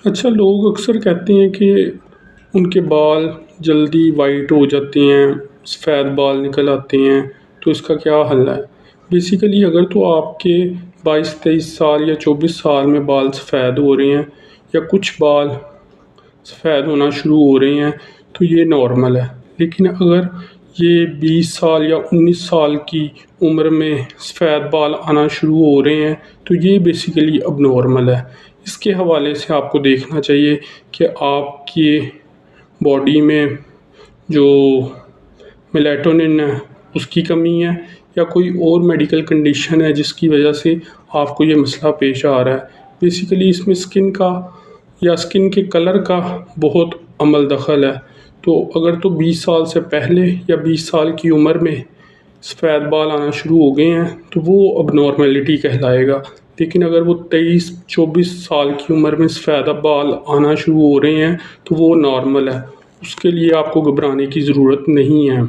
اچھا، لوگ اکثر کہتے ہیں کہ ان کے بال جلدی وائٹ ہو جاتے ہیں، سفید بال نکل آتے ہیں، تو اس کا کیا حل ہے؟ بیسیکلی اگر تو آپ کے 22-23 سال یا 24 سال میں بال سفید ہو رہے ہیں یا کچھ بال سفید ہونا شروع ہو رہے ہیں تو یہ نارمل ہے، لیکن اگر یہ 20 سال یا 19 سال کی عمر میں سفید بال آنا شروع ہو رہے ہیں تو یہ بیسیکلی اب نارمل ہے۔ اس کے حوالے سے آپ کو دیکھنا چاہیے کہ آپ کی باڈی میں جو میلیٹونن ہے اس کی کمی ہے یا کوئی اور میڈیکل کنڈیشن ہے جس کی وجہ سے آپ کو یہ مسئلہ پیش آ رہا ہے۔ بیسیکلی اس میں اسکن کا یا اسکن کے کلر کا بہت عمل دخل ہے، تو اگر تو 20 سال سے پہلے یا 20 سال کی عمر میں سفید بال آنا شروع ہو گئے ہیں تو وہ اب نارملٹی کہلائے گا، لیکن اگر وہ 23-24 سال کی عمر میں سفید بال آنا شروع ہو رہے ہیں تو وہ نارمل ہے، اس کے لیے آپ کو گھبرانے کی ضرورت نہیں ہے۔